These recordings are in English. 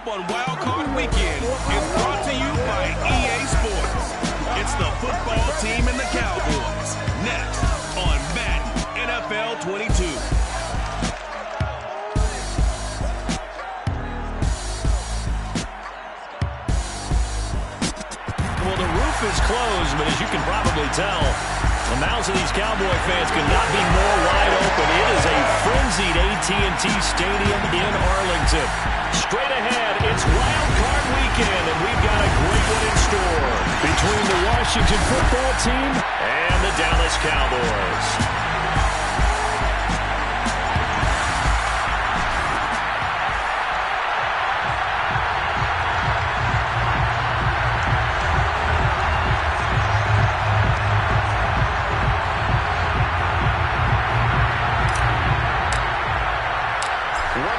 up on wildcard weekend is brought to you by EA Sports. It's the football team and the Cowboys. Next on Madden NFL 22. Well, the roof is closed, but as you can probably tell, the mouths of these Cowboy fans could not be more wide open. It is a frenzied AT&T Stadium in Arlington. Straight ahead, it's Wild Card Weekend, and we've got a great one in store between the Washington football team and the Dallas Cowboys.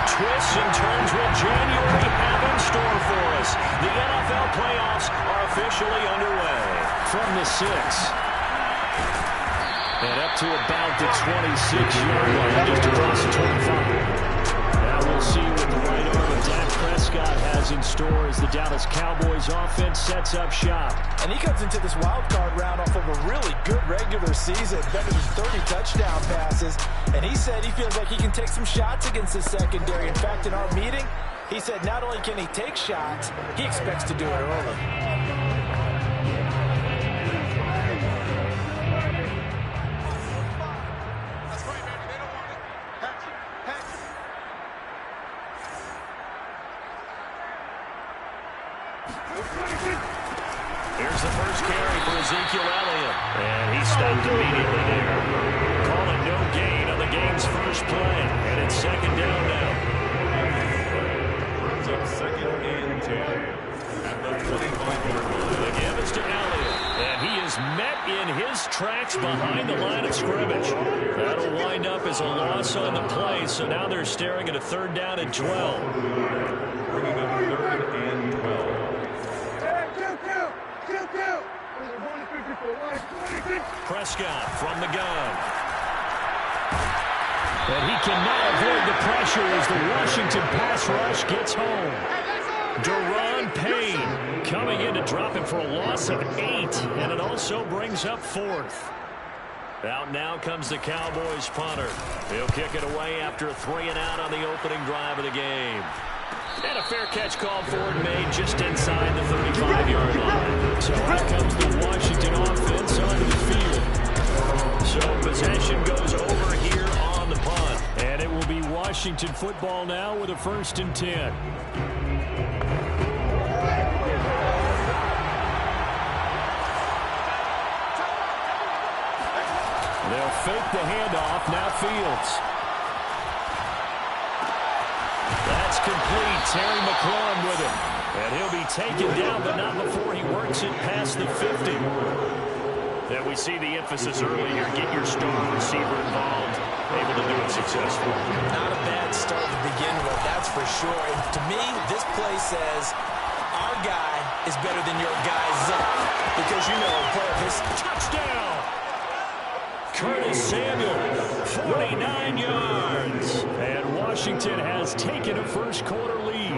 Twists and turns will January have in store for us. The NFL playoffs are officially underway. From the 6. And up to about the 26-yard line, just across the 25. Now we'll see what the right arm of Dak Prescott has in store as the Dallas Cowboys offense sets up shop. And he comes into this wild card round off of a really good regular season, better than 30 touchdown passes. And he said he feels like he can take some shots against the secondary. In fact, in our meeting, he said not only can he take shots, he expects to do it early. Here's the first carry for Ezekiel Elliott. And he stopped immediately there. Call it no gain on the game's first play. And it's second down now. Brings up second and 10 at the 25-yard line. The give is to Elliott. And he is met in his tracks behind the line of scrimmage. That'll wind up as a loss on the play. So now they're staring at a third down and 12. Bringing up third and 12. Prescott from the gun. And he cannot avoid the pressure as the Washington pass rush gets home. Deron Payne coming in to drop him for a loss of 8. And it also brings up 4th. Out now comes the Cowboys punter. He'll kick it away after a 3-and-out on the opening drive of the game. And a fair catch called for and made just inside the 35-yard line. So out comes the Washington offense onto the field. So possession goes over here on the punt. And it will be Washington football now with a 1st and 10. They'll fake the handoff. Now Fields. That's complete. Terry McLaurin with him. And he'll be taken down, but not before he works it past the 50. And we see the emphasis early here. Get your star receiver involved. Able to do it successfully. Not a bad start to begin with, that's for sure. And to me, this play says our guy is better than your guy's up. Because you know a player of his touchdown. Curtis Samuel, 49 yards. And Washington has taken a first quarter lead.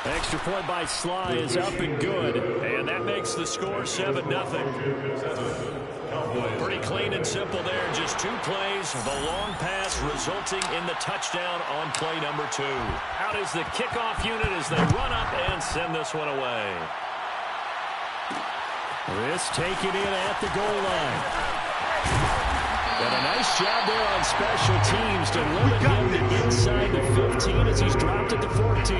Extra point by Sly is up and good. And that makes the score 7-0. Pretty clean and simple there. Just 2 plays. The long pass resulting in the touchdown on play number 2. Out is the kickoff unit as they run up and send this one away. This taken in at the goal line. And a nice job there on special teams to limit him to inside the 15 as he's dropped at the 14.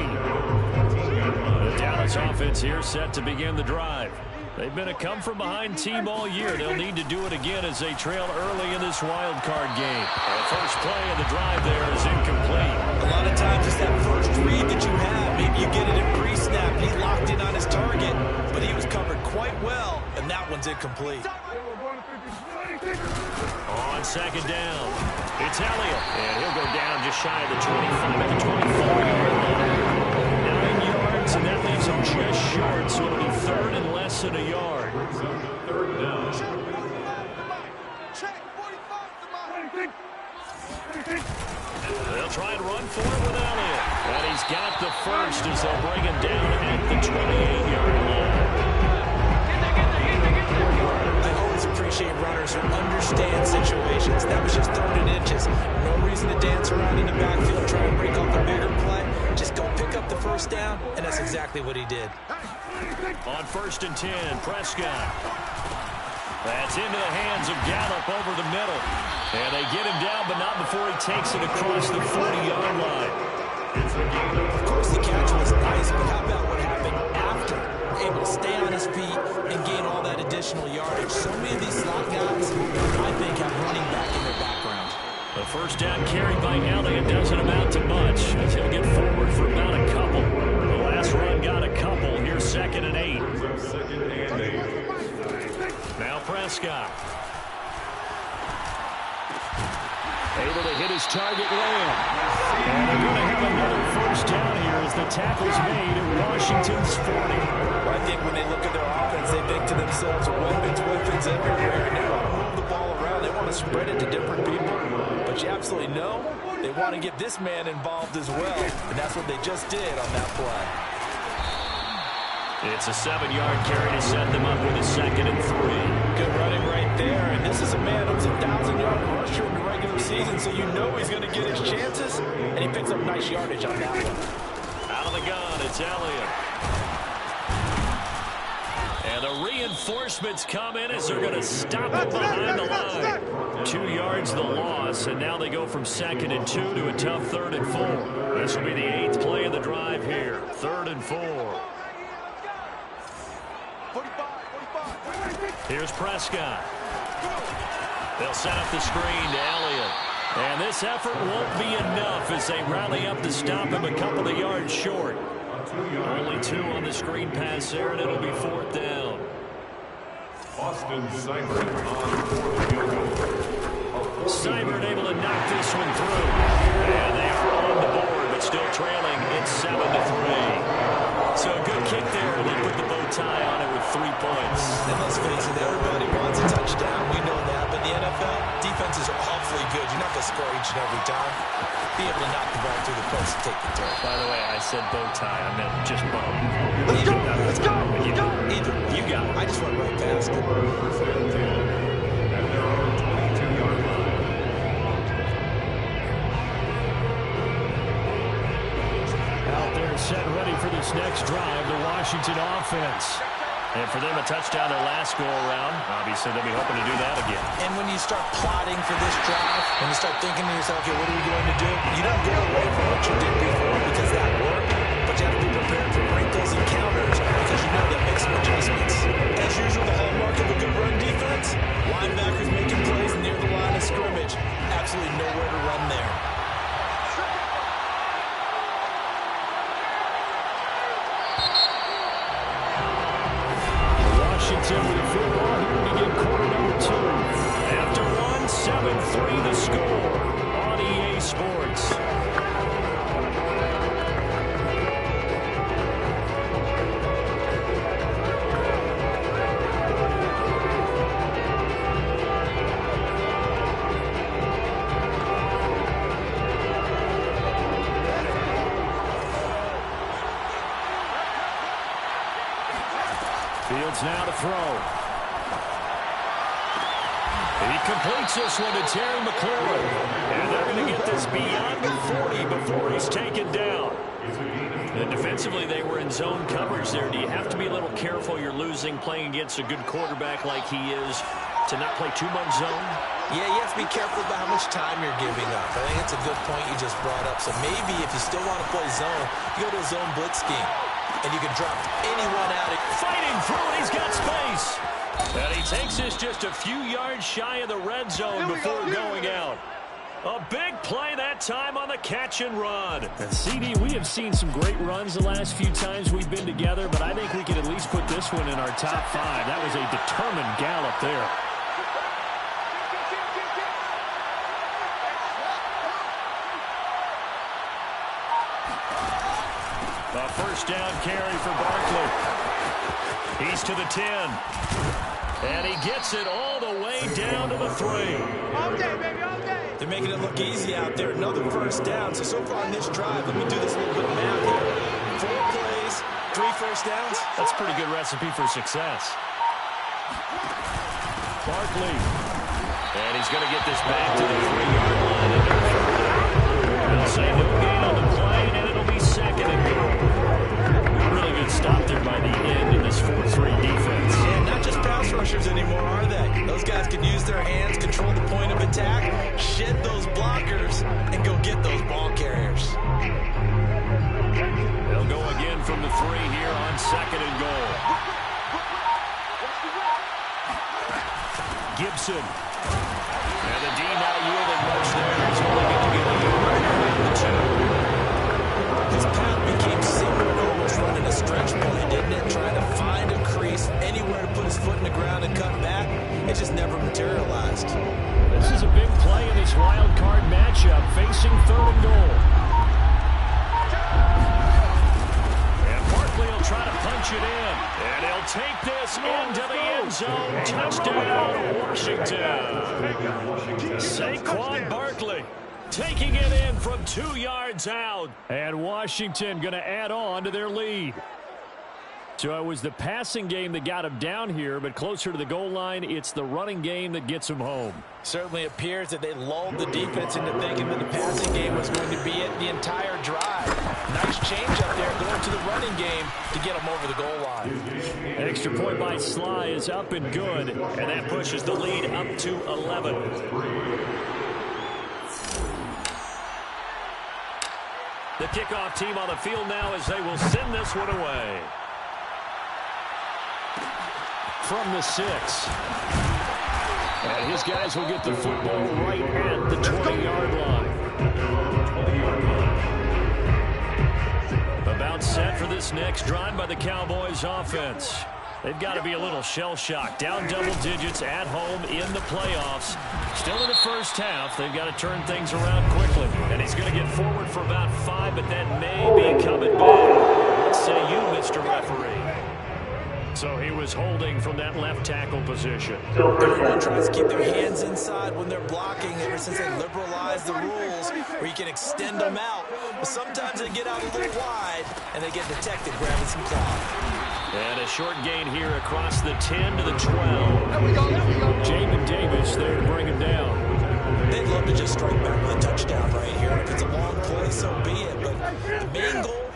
The Dallas offense here set to begin the drive. They've been a come-from-behind team all year. They'll need to do it again as they trail early in this wild card game. The first play of the drive there is incomplete. A lot of times it's that first read that you have. Maybe you get it in pre-snap. He locked in on his target, but he was covered quite well, and that one's incomplete. On second down, it's Elliott. And he'll go down just shy of the 25 at the 24-yard line. 9 yards, and that leaves him just short, so it'll be third and less than a yard. Third down. They'll try and run for it with Elliott. And he's got the first as they'll bring him down at the 28-yard line. I always appreciate runners who understand situations. That was just 3rd and inches. No reason to dance around in the backfield, try and break off a bigger play. Just go pick up the first down, and that's exactly what he did. On 1st and 10, Prescott. That's into the hands of Gallup over the middle. And they get him down, but not before he takes it across the 40-yard line. Of course, the catch was nice, but how about what happened after? Able to stay on his feet and gain all that additional yardage. So many of these slot guys, I think, have running back in their background. The first down carried by Elliott doesn't amount to much as he'll get forward for about a couple. The last run got a couple. Here's 2nd and 8. Now Prescott. Able to hit his target Lamb. And they're going to have another first down here as the tackle's made at Washington's 40. I think when they look at their offense, they think to themselves, weapons everywhere. And they want to move the ball around. They want to spread it to different people. But you absolutely know they want to get this man involved as well. And that's what they just did on that play. It's a 7-yard carry to set them up with a 2nd and 3. Good running right there. And this is a man who's a 1,000-yard rusher in the regular season, so you know he's going to get his chances. And he picks up nice yardage on that one. Out of the gun, it's Elliott. And the reinforcements come in as they're going to stop it behind the line. 2 yards the loss, and now they go from 2nd and 2 to a tough 3rd and 4. This will be the 8th play of the drive here. 3rd and 4. Here's Prescott. They'll set up the screen to Elliott. And this effort won't be enough as they rally up to stop him a couple of yards short. Only 2 on the screen pass there, and it'll be 4th down. Austin Seibert on 4th field goal. Seibert able to knock this one through. And they are on the board, but still trailing. It's 7-3. So a good kick there, and they put the bow tie on it with 3 points. And let's face it, everybody wants a touchdown. We know that. But in the NFL, defenses are awfully good. You're not going to score each and every time. Be able to knock the ball through the post and take the turn. By the way, I said bow tie. I meant just bow. Let's go. Let's go. Either. You got it. I just went right past it. And they're on the 22-yard line. Out there set ready for this next drive, the Washington offense. And for them, a touchdown their last go-around. Obviously, they'll be hoping to do that again. And when you start plotting for this drive, when you start thinking to yourself, okay, what are we going to do? You don't go away from what you did before because that worked. But you have to be prepared for wrinkles and counters because you know that makes some adjustments. As usual, the hallmark of a good run defense, linebackers making plays near the line of scrimmage. Absolutely nowhere to run there. Washington with the football here to begin quarter number 2. After one, 7-3 the score on EA Sports. Fields now to throw. He completes this one to Terry McLaurin. And they're going to get this beyond the 40 before he's taken down. And defensively, they were in zone coverage there. Do you have to be a little careful? You're losing playing against a good quarterback like he is to not play too much zone? Yeah, you have to be careful about how much time you're giving up. I think it's a good point you just brought up. So maybe if you still want to play zone, you go to a zone blitz scheme. And you can drop anyone out. Fighting through it, he's got space. And he takes this just a few yards shy of the red zone before going out. A big play that time on the catch and run. And CD, we have seen some great runs the last few times we've been together, but I think we can at least put this one in our top 5. That was a determined gallop there. A first down carry for Barkley. He's to the 10. And he gets it all the way down to the 3. All day, baby, all day. They're making it look easy out there. Another first down. So far on this drive, let me do this little bit of math here. 4 plays, 3 first downs. That's a pretty good recipe for success. Barkley. And he's going to get this back to the 3-yard line. They'll say no gain on the play, and it'll be 2nd and goal. A really good stop there by the end in this 4-3 defense. And not just pass rushers anymore, are they? Those guys can use their hands, control the point of attack, shed those blockers, and go get those ball carriers. They'll go again from the 3 here on 2nd and goal. Gibson. And the D not yielding much there. He's only going to get a yard out of the 2. His path became similar to almost running a stretch play, didn't it? Trying to find a crease, anywhere to put his foot in the ground and cut back. It just never materialized. This is a big play in this wild card matchup, facing 3rd and goal. And Barkley will try to punch it in. And he'll take this into the end zone. Touchdown, Washington. Saquon Barkley taking it in from 2 yards out. And Washington going to add on to their lead. So it was the passing game that got him down here, but closer to the goal line, it's the running game that gets him home. Certainly appears that they lulled the defense into thinking that the passing game was going to be it the entire drive. Nice change up there going to the running game to get them over the goal line. Extra point by Sly is up and good, and that pushes the lead up to 11. The kickoff team on the field now as they will send this one away. From the 6. And his guys will get the football right at the 20-yard line. About set for this next drive by the Cowboys offense. They've got to be a little shell-shocked. Down double digits at home in the playoffs. Still in the first half. They've got to turn things around quickly. And he's going to get forward for about 5, but that may be coming back. What say you, Mr. Referee? So he was holding from that left tackle position. Everyone tries to keep their hands inside when they're blocking ever since they liberalized the rules where you can extend them out. But sometimes they get out a little wide and they get detected grabbing some clock. And a short gain here across the 10 to the 12. There we go. Jamin Davis there to bring him down. They'd love to just strike back with a touchdown right here. If it's a long play, so be it. But the main goal,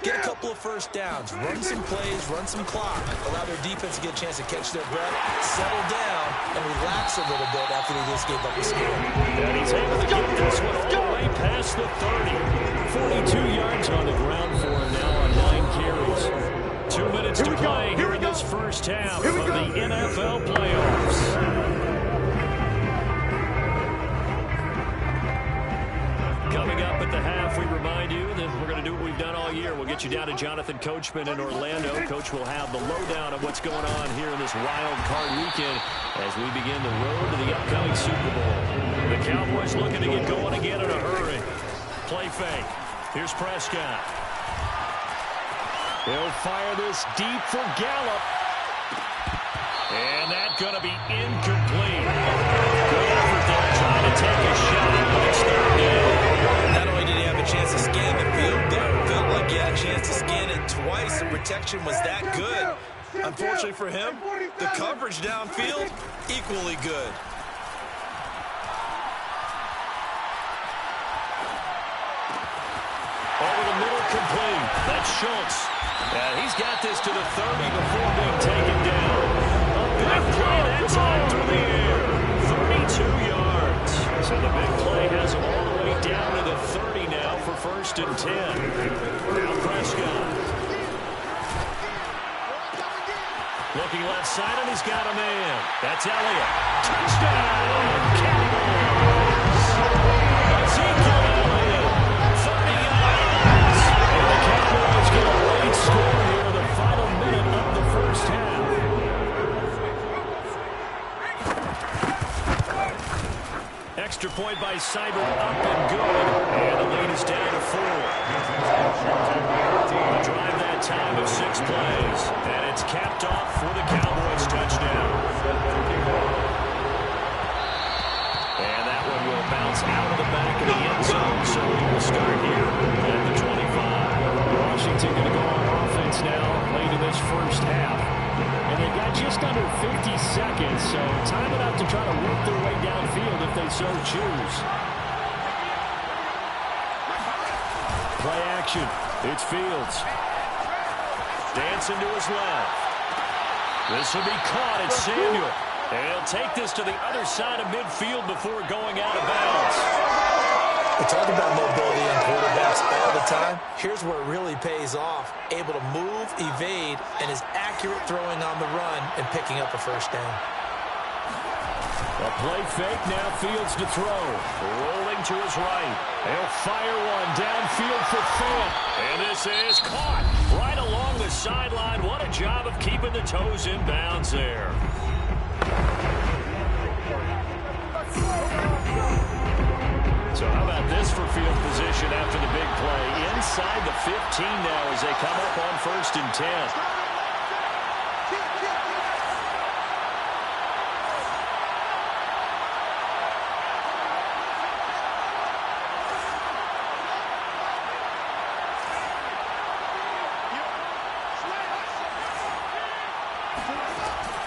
get a couple of first downs, run some plays, run some clock, allow their defense to get a chance to catch their breath, settle down, and relax a little bit after they just gave up a score. And he's able to get this one all the way past the 30. 42 yards on the ground for him now on 9 carries. 2 minutes to play here in this first half of the NFL playoffs. Coming up at the half, we remind you that we're going to do what we've done all year. We'll get you down to Jonathan Coachman in Orlando. Coach will have the lowdown of what's going on here in this wild card weekend as we begin the road to the upcoming Super Bowl. The Cowboys looking to get going again in a hurry. Play fake. Here's Prescott. He'll fire this deep for Gallup. And that's going to be incomplete. Good effort there trying to take a shot, but it's 3rd down. Not only did he have a chance to scan the field there, it felt like he had a chance to scan it twice. The protection was that good. Unfortunately for him, the coverage downfield, equally good. Over the middle, complete. That's Schultz. And he's got this to the 30 before being taken down. A big play that time through the air. 32 yards. So the big play has him all the way down to the 30 now for 1st and 10. Now Prescott. Looking left side, and he's got a man. That's Elliott. Touchdown! Cowboys! Ezekiel Elliott, 30 yards. And the Cowboys get a late score here in the final minute of the first half. Extra point by Seibert, up and good. And the lead is down to 4. A drive that time of 6 plays. And it's capped off for the Cowboys touchdown. just under 50 seconds, so time enough to try to work their way downfield if they so choose. Play action. It's Fields. Dancing to his left. This will be caught. It's Samuel. And he'll take this to the other side of midfield before going out of bounds. We talk about mobility in quarterbacks all the time. Here's where it really pays off. Able to move, evade, and is accurate throwing on the run and picking up a first down. A play fake, now Fields to throw. Rolling to his right. He'll fire one downfield for Fant. And this is caught right along the sideline. What a job of keeping the toes in bounds there. So how about this for field position after the big play? Inside the 15 now as they come up on 1st and 10.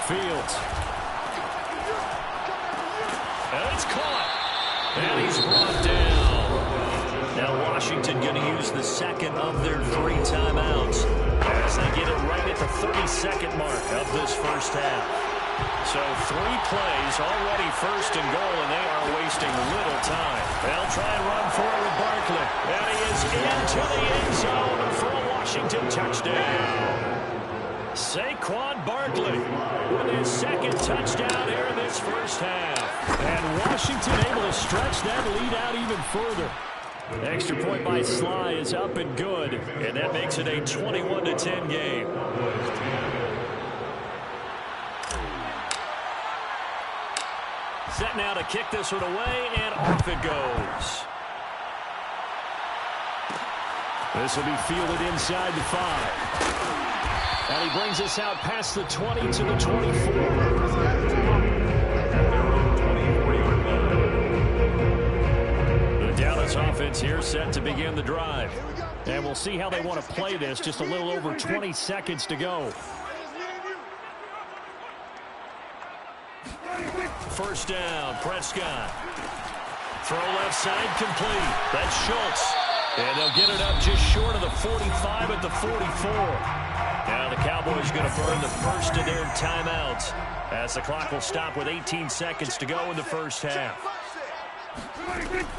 Fields. And it's caught. And he's brought down. Now Washington going to use the second of their 3 timeouts as they get it right at the 32nd mark of this first half. So 3 plays, already 1st and goal, and they are wasting little time. They'll try and run for it with Barkley. And he is into the end zone for a Washington touchdown. Saquon Barkley with his 2nd touchdown here in this first half. And Washington able to stretch that lead out even further. Extra point by Sly is up and good, and that makes it a 21-10 game. Set now to kick this one away, and off it goes. This will be fielded inside the 5. And he brings us out past the 20 to the 24. The Dallas offense here set to begin the drive. And we'll see how they want to play this. Just a little over 20 seconds to go. First down, Prescott. Throw left side complete. That's Schultz. And they'll get it up just short of the 45 at the 44. Now the Cowboys going to burn the first of their timeouts as the clock will stop with 18 seconds to go in the first half.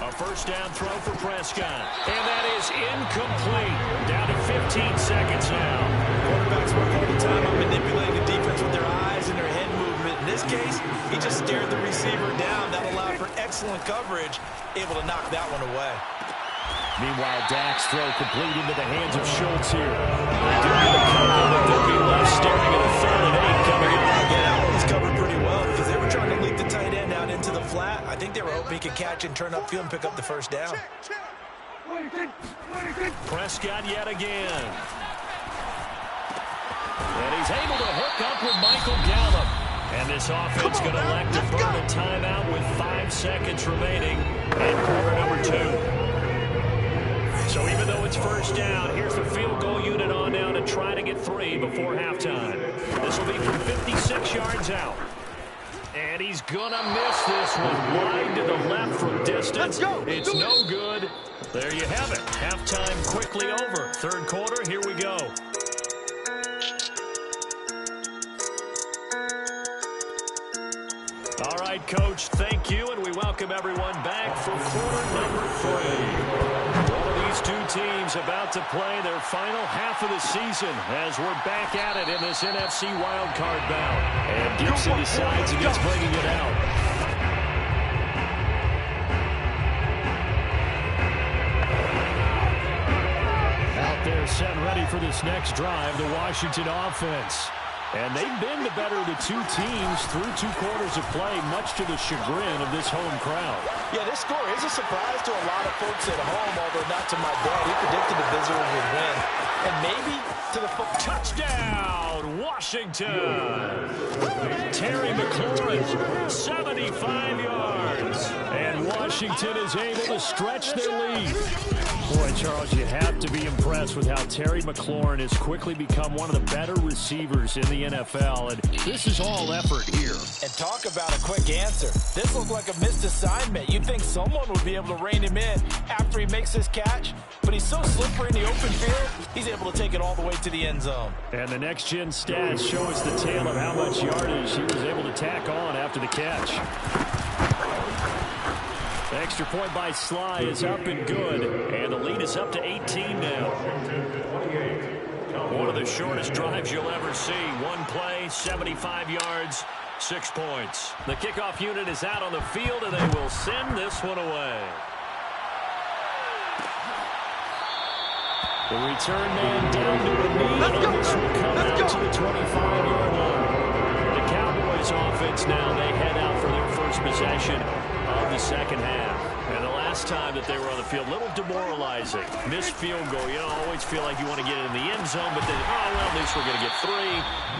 A first down throw for Prescott. And that is incomplete. Down to 15 seconds now. Quarterbacks work all the time on manipulating the defense with their eyes and their head movement. In this case, he just stared the receiver down. That allowed for excellent coverage, able to knock that one away. Meanwhile, Dak's throw complete into the hands of Schultz here. They do get a couple, but they'll be left staring at a 3rd and 8 coming in. Yeah, he's covered pretty well because they were trying to leak the tight end out into the flat. I think they were hoping he could catch and turn upfield and pick up the first down. Prescott yet again. And he's able to hook up with Michael Gallup. And this offense going to elect to burn a timeout with 5 seconds remaining in quarter number 2. So even though it's first down, here's the field goal unit on now to try to get 3 before halftime. This will be from 56 yards out. And he's going to miss this one wide to the left from distance. It's no good. There you have it. Halftime quickly over. 3rd quarter, here we go. All right, Coach, thank you, and we welcome everyone back for quarter number 3. One of these 2 teams about to play their final half of the season as we're back at it in this NFC wildcard bout. And Gibson decides against bringing it out. Out there set ready for this next drive, the Washington offense. And they've been the better of the 2 teams through 2 quarters of play, much to the chagrin of this home crowd. Yeah, this score is a surprise to a lot of folks at home, although not to my dad. He predicted the visitors would win. And maybe to the touchdown, Washington. Terry McLaurin, 75 yards. And Washington is able to stretch their lead. Boy, Charles, you have to be impressed with how Terry McLaurin has quickly become one of the better receivers in the NFL. And this is all effort here. And talk about a quick answer. This looked like a missed assignment. You'd think someone would be able to rein him in after he makes this catch. But he's so slippery in the open field, he's able to take it all the way to the end zone. And the next-gen stats show us the tale of how much yardage he was able to tack on after the catch. The extra point by Sly is up and good. And the lead is up to 18 now. One of the shortest drives you'll ever see. One play, 75 yards, 6 points. The kickoff unit is out on the field, and they will send this one away. The return man down to a knee, and this will come out to the 25-yard line. The Cowboys offense now, they head out for their first possession of the second half. And the last time that they were on the field, a little demoralizing. Missed field goal. You don't always feel like you want to get it in the end zone, but then, oh, well, at least we're going to get 3.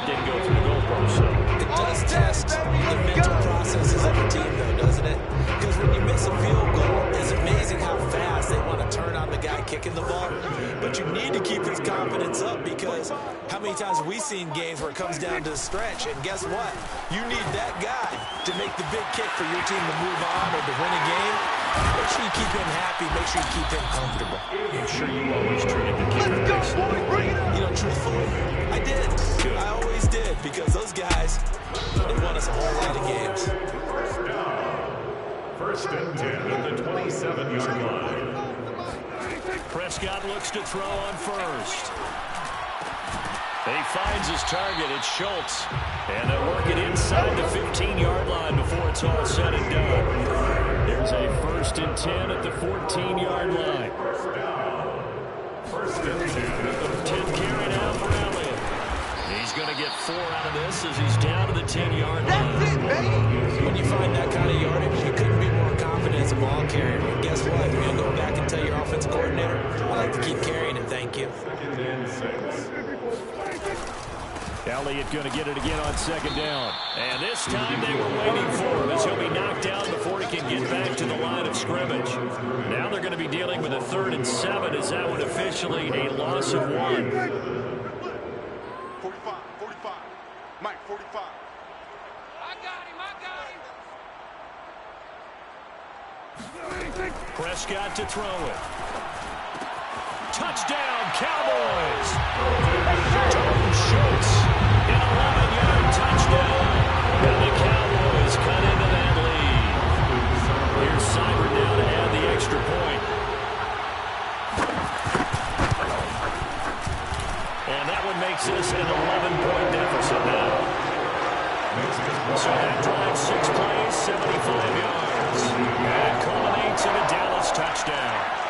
Didn't go through the goalpost. So it does test the mental processes of the team, though, doesn't it? Because when you miss a field goal, it's amazing how fast they want to turn on the guy kicking the ball. But you need to keep his confidence up, because how many times have we seen games where it comes down to the stretch, and guess what? You need that guy to make the big kick for your team to move on or to win a game. Make sure you keep him happy. Make sure you keep him comfortable. I'm sure you always treated the kicker nicely. You know, truthfully, I did. I always did, because those guys, they won us a whole lot of games. First and 10 at the 27-yard line. Prescott looks to throw on first. He finds his target. It's Schultz. And they'll work it inside the 15-yard line before it's all said and done. There's a first and 10 at the 14-yard line. First and 10 at the 10 carry now for Elliott. He's going to get 4 out of this as he's down to the 10-yard line. That's it, baby! When you find that kind of yardage, you couldn't be more confident as a ball carrier. And guess what? You're going to go back and tell your offensive coordinator, I like to keep carrying him, thank you. second and 6. Elliott going to get it again on second down. And this time they were waiting for him as he'll be knocked down before he can get back to the line of scrimmage. Now they're going to be dealing with a 3rd and 7 as that one officially a loss of 1. 45, 45. Mike, 45. I got him. Prescott to throw it. Touchdown, Cowboys! Dalton Schultz, an 11-yard touchdown. And the Cowboys cut into that lead. Here's Cyber now to add the extra point. And that one makes this an 11-point deficit now. So that drive, 6 plays, 75 yards. And culminates in a Dallas touchdown.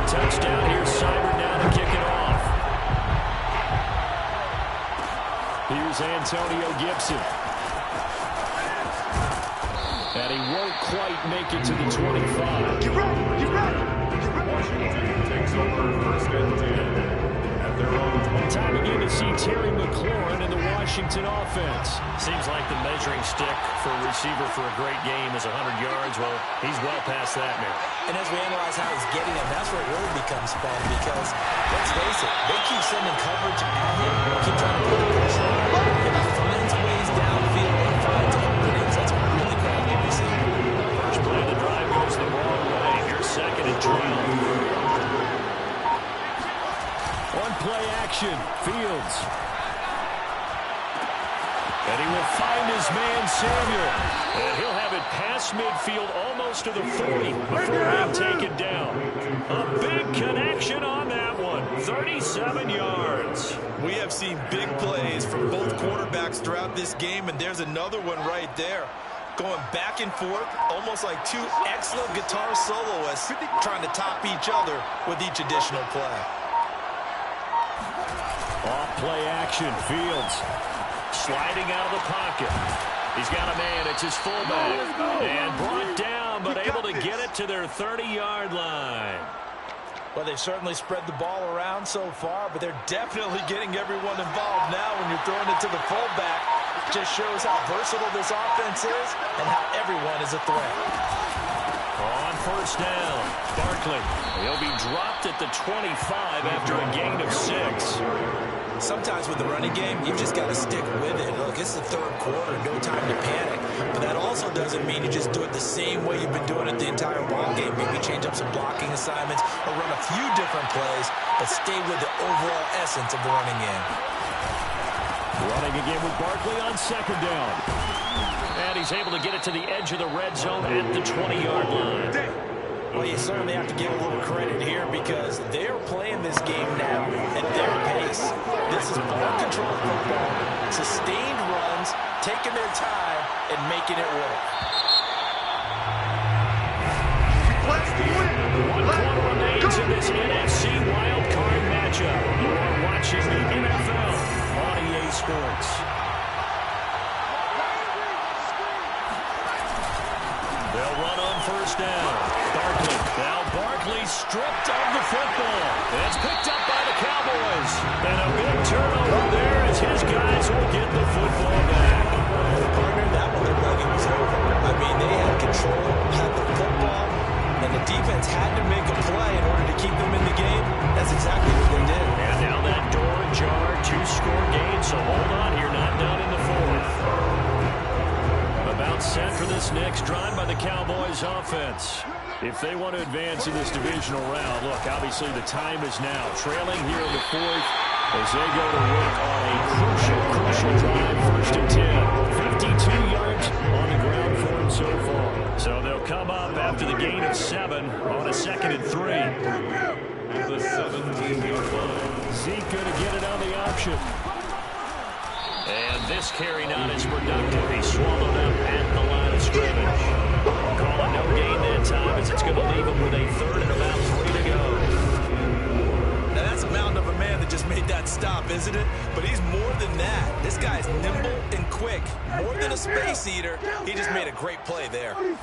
Touchdown, here's Cyber now to kick it off. Here's Antonio Gibson. And he won't quite make it to the 25. Get ready, get ready. Washington takes over first and 10 at their own 20. Time again to see Terry McLaurin in the Washington offense. Seems like the measuring stick for a receiver for a great game is 100 yards. Well, he's well past that now. And as we analyze how he's getting them, that's where it really becomes fun, because, let's face it, they keep sending coverage at him, keep trying to put the pressure on him, and he finds ways downfield and finds openings. That's really crafty receiver. First play of the drive goes the wrong way. Here's 2nd and 12. One play action, Fields. And he will find his man, Samuel. And he'll have it past midfield almost to the 40 before being taken down. A big connection on that one. 37 yards. We have seen big plays from both quarterbacks throughout this game, and there's another one right there. Going back and forth, almost like 2 excellent guitar soloists trying to top each other with each additional play. Off play action, Fields. Sliding out of the pocket. He's got a man. It's his fullback. And brought down by out to their 30-yard line. Well, they've certainly spread the ball around so far, but they're definitely getting everyone involved now when you're throwing it to the fullback. It just shows how versatile this offense is and how everyone is a threat. On first down, Barkley. He'll be dropped at the 25 after a gain of 6. Sometimes with the running game, you've just got to stick with it. Look, it's the third quarter, no time to panic. But that also doesn't mean you just do it the same way you've been doing it the entire ball game. Maybe change up some blocking assignments or run a few different plays, but stay with the overall essence of the running game. Running again with Barkley on second down. And he's able to get it to the edge of the red zone at the 20-yard line. Well, you certainly have to give a little credit here because they're playing this game now at their pace. This is ball control football, sustained runs, taking their time, and making it work. One quarter remains in this NFC wildcard matchup. You're watching the NFL on EA Sports. They'll run on first down. Barkley. Now Barkley stripped of the football. It's picked up by the Cowboys. And a big turnover there as his guys will get the football back. Partner, that one looked like it was over. I mean, they had control, had the football, and the defense had to make a play in order to keep them in the game. That's exactly what they did. And now that door ajar, 2-score game, so hold on, you're not done in the fourth. About set for this next drive by the Cowboys offense. If they want to advance in this divisional round, look, obviously the time is now. Trailing here in the fourth as they go to work on a crucial drive, 1st and 10. 52 yards on the ground for them so far. So they'll come up after the gain of 7 on a 2nd and 3. At the 17-yard line. Zeke going to get it on the option. And this carry not as productive. He swallowed up at the line of scrimmage. Call it no gain that time as it's going to leave him with a 3rd and about 3 to go. Now, that's a mountain of a man that just made that stop, isn't it? But he's more than that. This guy's nimble and quick. More than a space eater. He just made a great play there. On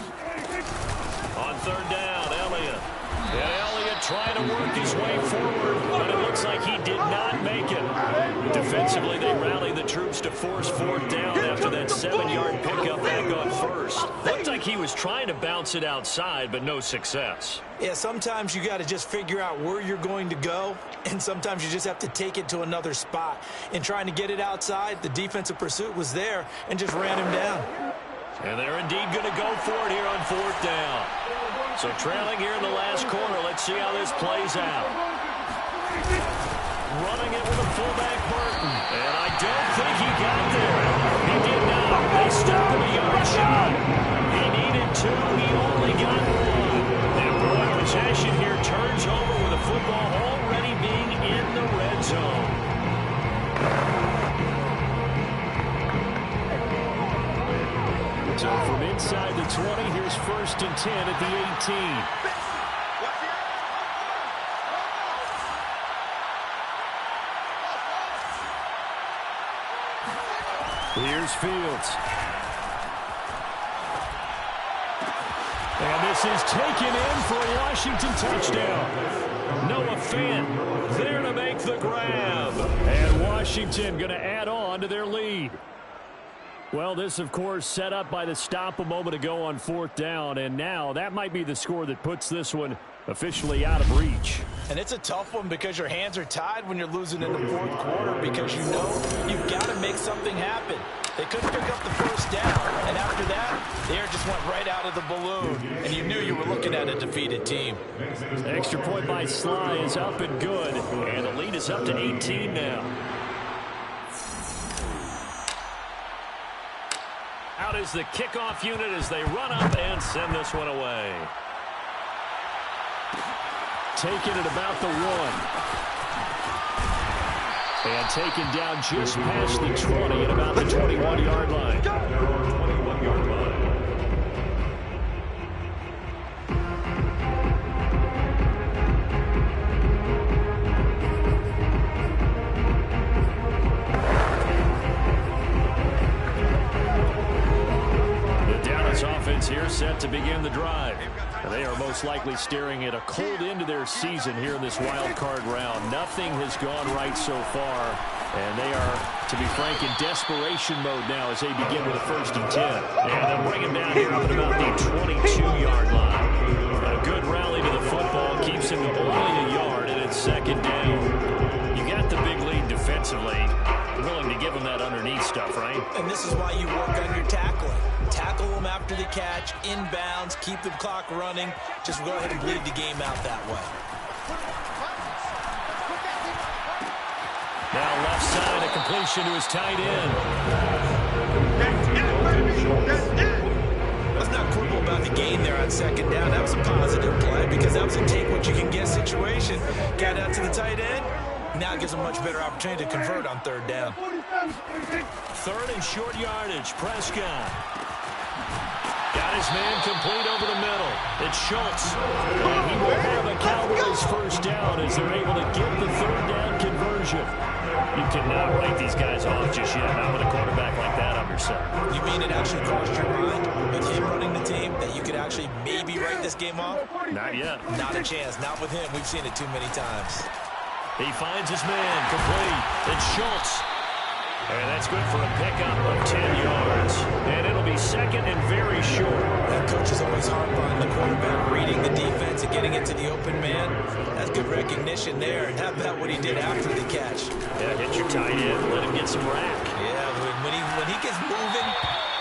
3rd down, Elliott. And Elliott trying to work his way forward, but it looks like he did not make it. Defensively, they rally the troops to force 4th down after that 7-yard pickup back on 1st. Looked like he was trying to bounce it outside, but no success. Yeah, sometimes you got to just figure out where you're going to go, and sometimes you just have to take it to another spot. In trying to get it outside, the defensive pursuit was there and just ran him down. And they're indeed going to go for it here on 4th down. So trailing here in the last quarter, let's see how this plays out. Running it with a fullback Burton. And I don't think he got there. He did not. They stopped him a yard shot. He needed 2. He only got 1. And boy, possession here turns over with the football already being in the red zone. So from inside the 20, here's 1st and 10 at the 18. Here's Fields. And this is taken in for a Washington touchdown. Nola there to make the grab. And Washington going to add on to their lead. Well, this, of course, set up by the stop a moment ago on 4th down, and now that might be the score that puts this one officially out of reach. And it's a tough one because your hands are tied when you're losing in the 4th quarter because you know you've got to make something happen. They couldn't pick up the 1st down, and after that, the air just went right out of the balloon, and you knew you were looking at a defeated team. Extra point by Sly is up and good, and the lead is up to 18 now. Out is the kickoff unit as they run up and send this one away. Taken at about the 1. And taken down just past the 20 at about the 21-yard line. 21-yard line. The Dallas offense here set to begin the drive. drive. And they are most likely staring at a cold end to their season here in this wild card round. Nothing has gone right so far, and they are, to be frank, in desperation mode now as they begin with a 1st and 10. And they'll bring him down here up at about the 22-yard line. A good rally to the football keeps him to only a yard, and it's 2nd down. You got the big lead defensively. Willing to give them that underneath stuff, right? And this is why you work on your tackling. Tackle them after the catch, inbounds, keep the clock running. Just go ahead and bleed the game out that way. Now left side, a completion to his tight end. Let's not quibble about the gain there on 2nd down. That was a positive play because that was a take-what-you-can-get situation. Got out to the tight end. Now it gives them a much better opportunity to convert on 3rd down. 3rd and short yardage. Prescott got his man complete over the middle. It's Schultz. And he will have a Cowboys 1st down as they're able to get the 3rd down conversion. You cannot write these guys off just yet, not with a quarterback like that on your side. You mean it actually crossed your mind with him running the team that you could actually maybe write this game off? Not yet. Not a chance. Not with him. We've seen it too many times. He finds his man complete. It's Schultz. And that's good for a pickup of 10 yards. And it'll be 2nd and very short. That coach is always hard on the quarterback, reading the defense and getting into the open man. That's good recognition there. And how about what he did after the catch? Yeah, hit your tight end. Let him get some rack. Yeah, when he gets moving,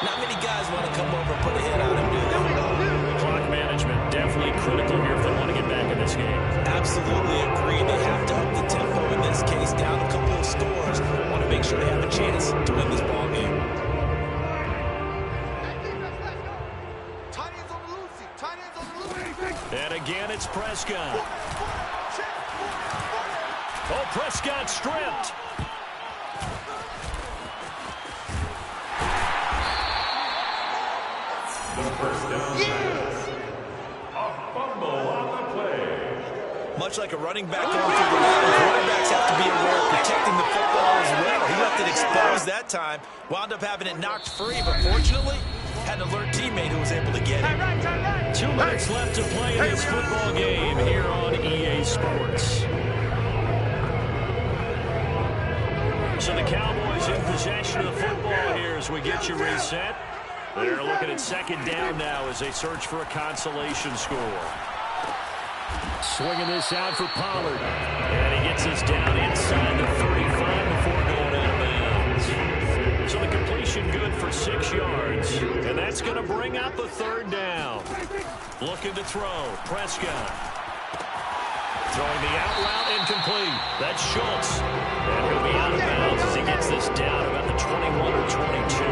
not many guys want to come over and put a hit on him, do they? Clock management definitely critical here if they want to get back in this game. Absolutely agree. They have to up the tempo in this case. Down a couple of scores. Want to make sure they have a chance to win this ball game. And again, it's Prescott. Oh, Prescott stripped. Much like a running back going through the line, quarterbacks have to be aware of protecting the football as well. He left it exposed that time. Wound up having it knocked free, but fortunately, had an alert teammate who was able to get it. 2 minutes left to play in this football game here on EA Sports. So the Cowboys in possession of the football here as we get you reset. They're looking at 2nd down now as they search for a consolation score. Swinging this out for Pollard. And he gets us down inside the 35 before going out of bounds. So the completion good for 6 yards. And that's going to bring up a 3rd down. Looking to throw. Prescott. Throwing the out route incomplete. That's Schultz. And he'll be out of bounds as he gets this down about the 21 or 22.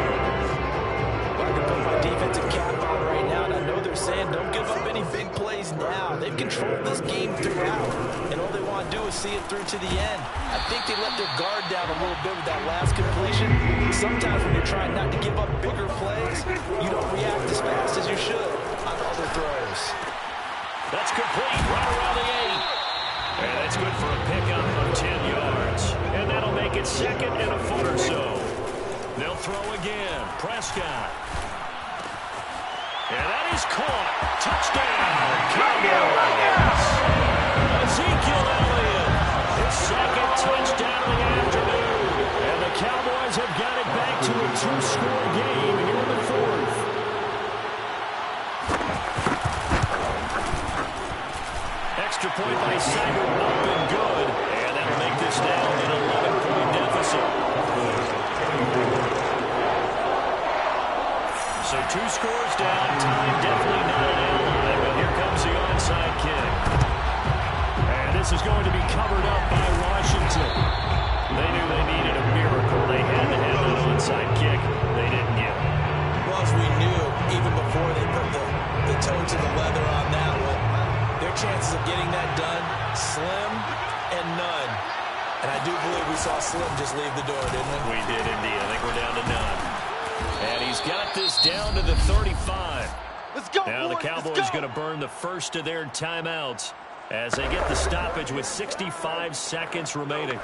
I can put my defensive cap on right now, and I know they're saying don't give up any big plays now. They've controlled this game throughout, and all they want to do is see it through to the end. I think they let their guard down a little bit with that last completion. Sometimes when you're trying not to give up bigger plays, you don't react as fast as you should on other throws. That's complete right around the 8. And that's good for a pickup of 10 yards. And that'll make it 2nd and a foot or so. They'll throw again. Prescott. And that is caught. Touchdown, Cowboys. Ezekiel Elliott, his 2nd touchdown of the afternoon. And the Cowboys have got it back to a 2-score game here in the 4th. Extra point by Simon up and good. And that'll make this now an 11-point deficit. So 2 scores down. Time definitely not an ally, but here comes the onside kick. And this is going to be covered up by Washington. They knew they needed a miracle. They had to have that onside kick. They didn't get it. Well, as we knew, even before they put the toe to the leather on that one, their chances of getting that done, slim and none. And I do believe we saw Slim just leave the door, didn't we? We did indeed. I think we're down to none. And he's got this down to the 35. Let's go, now boys. The Cowboys going to burn the first of their timeouts as they get the stoppage with 65 seconds remaining.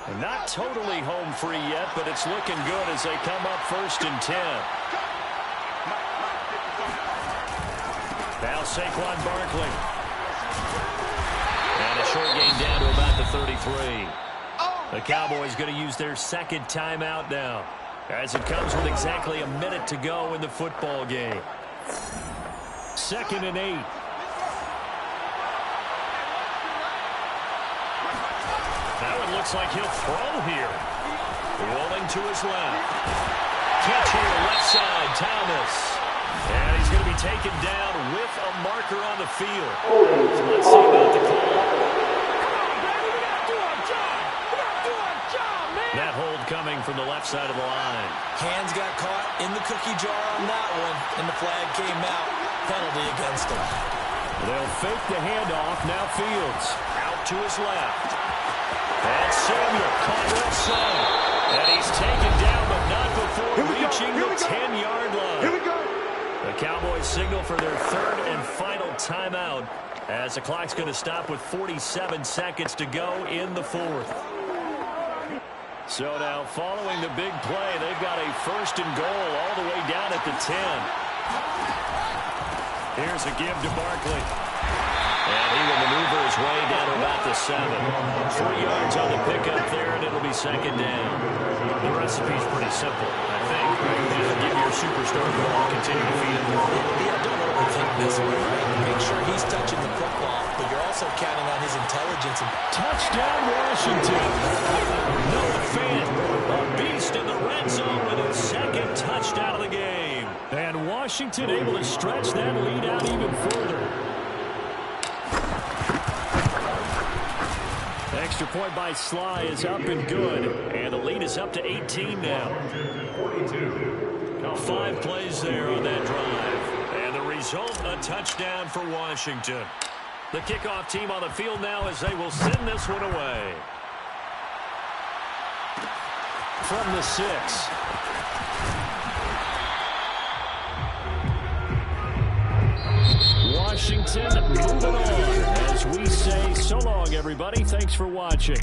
And not totally home free yet, but it's looking good as they come up 1st and 10. Now Saquon Barkley. And a short gain down to about the 33. The Cowboys going to use their second timeout now, as it comes with exactly a minute to go in the football game. 2nd and 8. Now it looks like he'll throw here. Rolling to his left. Catch here, left side, Thomas. And he's going to be taken down with a marker on the field. So let's see about the call. That hold coming from the left side of the line. Hands got caught in the cookie jar on that one, and the flag came out. Penalty against him. They'll fake the handoff. Now Fields out to his left. And Samuel caught left side. And he's taken down, but not before reaching the 10-yard line. Here we go. The Cowboys signal for their third and final timeout, as the clock's going to stop with 47 seconds to go in the fourth. So now, following the big play, they've got a 1st and goal all the way down at the 10. Here's a give to Barkley. And he will maneuver his way down to about the 7. 3 yards on the pickup there, and it'll be 2nd down. The recipe's pretty simple, I think. Right? Just give your superstar the ball, continue to feed him. Yeah, don't overthink this one, right? Make sure he's touching the football, but you're also counting on his intelligence. Touchdown, Washington. Nola Fant, a beast in the red zone with his 2nd touchdown of the game. And Washington able to stretch that lead out even further. Extra point by Sly is up and good. And the lead is up to 18 now. 5 plays there on that drive. And the result, a touchdown for Washington. The kickoff team on the field now as they will send this one away. From the 6. Washington moving on as we say so long, everybody. Thanks for watching.